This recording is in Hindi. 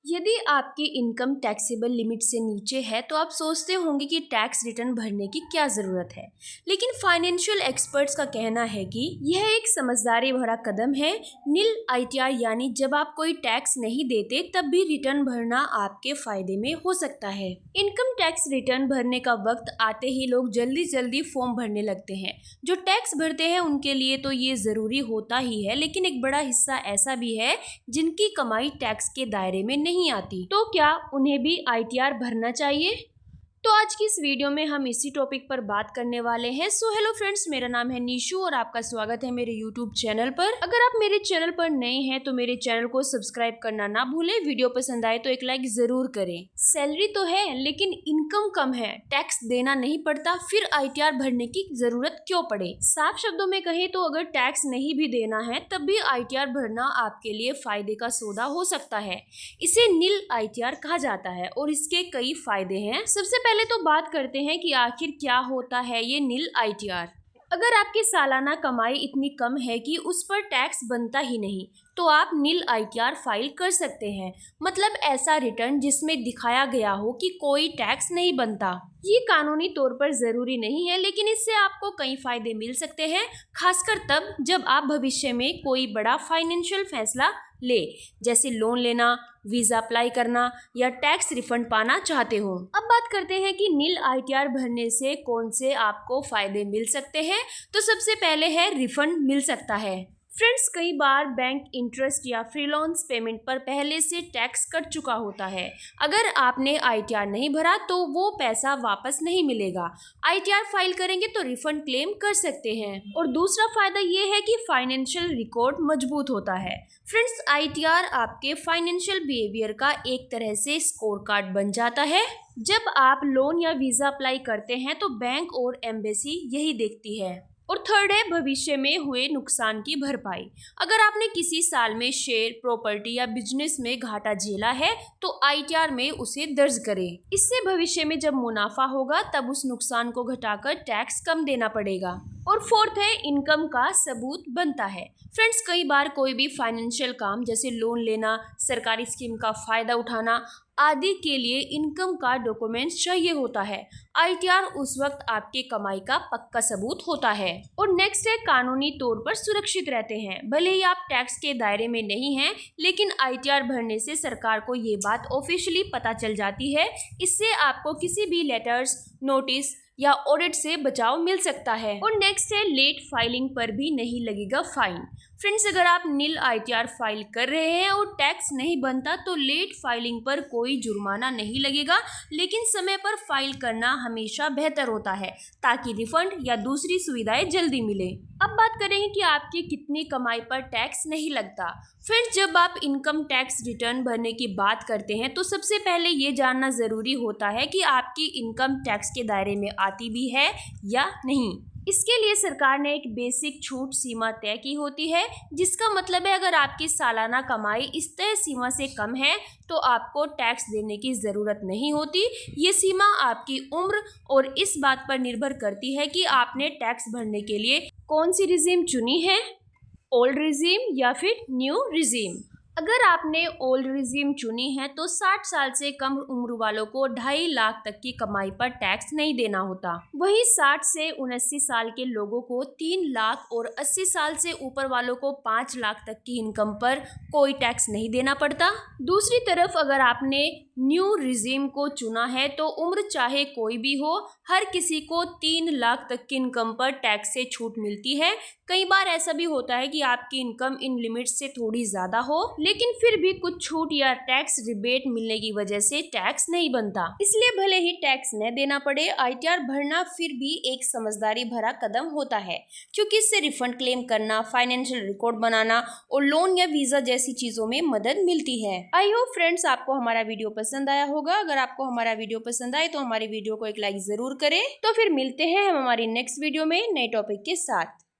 यदि आपकी इनकम टैक्सेबल लिमिट से नीचे है तो आप सोचते होंगे कि टैक्स रिटर्न भरने की क्या ज़रूरत है। लेकिन फाइनेंशियल एक्सपर्ट्स का कहना है कि यह एक समझदारी भरा कदम है। नील आईटीआर यानी जब आप कोई टैक्स नहीं देते तब भी रिटर्न भरना आपके फायदे में हो सकता है। इनकम टैक्स रिटर्न भरने का वक्त आते ही लोग जल्दी जल्दी फॉर्म भरने लगते हैं। जो टैक्स भरते हैं उनके लिए तो ये ज़रूरी होता ही है, लेकिन एक बड़ा हिस्सा ऐसा भी है जिनकी कमाई टैक्स के दायरे में नहीं आती। तो क्या उन्हें भी आईटीआर भरना चाहिए? तो आज की इस वीडियो में हम इसी टॉपिक पर बात करने वाले हैं। सो हेलो फ्रेंड्स, मेरा नाम है निशु और आपका स्वागत है मेरे यूट्यूब चैनल पर। अगर आप मेरे चैनल पर नए हैं तो मेरे चैनल को सब्सक्राइब करना ना भूलें। वीडियो पसंद आए तो एक लाइक जरूर करें। सैलरी तो है लेकिन इनकम कम है, टैक्स देना नहीं पड़ता, फिर आईटीआर भरने की जरूरत क्यों पड़े? साफ शब्दों में कहें तो अगर टैक्स नहीं भी देना है तब भी आईटीआर भरना आपके लिए फायदे का सौदा हो सकता है। इसे नील आईटीआर कहा जाता है और इसके कई फायदे हैं। सबसे पहले तो बात करते हैं कि आखिर क्या होता है ये नील आईटीआर। अगर आपकी सालाना कमाई इतनी कम है कि उस पर टैक्स बनता ही नहीं तो आप नील आईटीआर फाइल कर सकते हैं। मतलब ऐसा रिटर्न जिसमें दिखाया गया हो कि कोई टैक्स नहीं बनता। ये कानूनी तौर पर जरूरी नहीं है, लेकिन इससे आपको कई फायदे मिल सकते हैं, खासकर तब जब आप भविष्य में कोई बड़ा फाइनेंशियल फैसला ले, जैसे लोन लेना, वीजा अप्लाई करना या टैक्स रिफंड पाना चाहते हो। अब बात करते हैं कि नील आईटीआर भरने से कौन से आपको फायदे मिल सकते हैं। तो सबसे पहले है रिफंड मिल सकता है। फ्रेंड्स, कई बार बैंक इंटरेस्ट या फ्रीलांस पेमेंट पर पहले से टैक्स कट चुका होता है। अगर आपने आईटीआर नहीं भरा तो वो पैसा वापस नहीं मिलेगा। आईटीआर फाइल करेंगे तो रिफंड क्लेम कर सकते हैं। और दूसरा फायदा ये है कि फाइनेंशियल रिकॉर्ड मजबूत होता है। फ्रेंड्स, आईटीआर आपके फाइनेंशियल बिहेवियर का एक तरह से स्कोर कार्ड बन जाता है। जब आप लोन या वीजा अप्लाई करते हैं तो बैंक और एम्बेसी यही देखती है। और थर्ड है भविष्य में हुए नुकसान की भरपाई। अगर आपने किसी साल में शेयर, प्रॉपर्टी या बिजनेस में घाटा झेला है तो आईटीआर में उसे दर्ज करें। इससे भविष्य में जब मुनाफा होगा तब उस नुकसान को घटाकर टैक्स कम देना पड़ेगा। और फोर्थ है इनकम का सबूत बनता है। फ्रेंड्स, कई बार कोई भी फाइनेंशियल काम जैसे लोन लेना, सरकारी स्कीम का फायदा उठाना आदि के लिए इनकम का डॉक्यूमेंट चाहिए होता है। आईटीआर उस वक्त आपकी कमाई का पक्का सबूत होता है। और नेक्स्ट है कानूनी तौर पर सुरक्षित रहते हैं। भले ही आप टैक्स के दायरे में नहीं हैं, लेकिन आईटीआर भरने से सरकार को ये बात ऑफिशियली पता चल जाती है। इससे आपको किसी भी लेटर्स, नोटिस या ऑडिट से बचाव मिल सकता है। और नेक्स्ट है लेट फाइलिंग पर भी नहीं लगेगा फाइन। फ्रेंड्स, अगर आप नील आईटीआर फाइल कर रहे हैं और टैक्स नहीं बनता तो लेट फाइलिंग पर कोई जुर्माना नहीं लगेगा, लेकिन समय पर फाइल करना हमेशा बेहतर होता है ताकि रिफंड या दूसरी सुविधाएं जल्दी मिले। अब बात करेंगे कि आपकी कितनी कमाई पर टैक्स नहीं लगता। फ्रेंड्स, जब आप इनकम टैक्स रिटर्न भरने की बात करते हैं तो सबसे पहले ये जानना ज़रूरी होता है कि आपकी इनकम टैक्स के दायरे में आती भी है या नहीं। इसके लिए सरकार ने एक बेसिक छूट सीमा तय की होती है, जिसका मतलब है अगर आपकी सालाना कमाई इस तय सीमा से कम है तो आपको टैक्स देने की ज़रूरत नहीं होती। ये सीमा आपकी उम्र और इस बात पर निर्भर करती है कि आपने टैक्स भरने के लिए कौन सी रिजीम चुनी है, ओल्ड रिजीम या फिर न्यू रिजीम। अगर आपने ओल्ड रिजीम चुनी है तो 60 साल से कम उम्र वालों को 2.5 लाख तक की कमाई पर टैक्स नहीं देना होता। वहीं 60 से 79 साल के लोगों को 3 लाख और 80 साल से ऊपर वालों को 5 लाख तक की इनकम पर कोई टैक्स नहीं देना पड़ता। दूसरी तरफ अगर आपने न्यू रिजीम को चुना है तो उम्र चाहे कोई भी हो, हर किसी को 3 लाख तक की इनकम पर टैक्स से छूट मिलती है। कई बार ऐसा भी होता है कि आपकी इनकम इन लिमिट से थोड़ी ज़्यादा हो, लेकिन फिर भी कुछ छूट या टैक्स रिबेट मिलने की वजह से टैक्स नहीं बनता। इसलिए भले ही टैक्स न देना पड़े, आईटीआर भरना फिर भी एक समझदारी भरा कदम होता है, क्योंकि इससे रिफंड क्लेम करना, फाइनेंशियल रिकॉर्ड बनाना और लोन या वीजा जैसी चीजों में मदद मिलती है। आई होप फ्रेंड्स आपको हमारा वीडियो पसंद आया होगा। अगर आपको हमारा वीडियो पसंद आए तो हमारी वीडियो को एक लाइक जरूर करें। तो फिर मिलते हैं हम हमारी नेक्स्ट वीडियो में नए टॉपिक के साथ।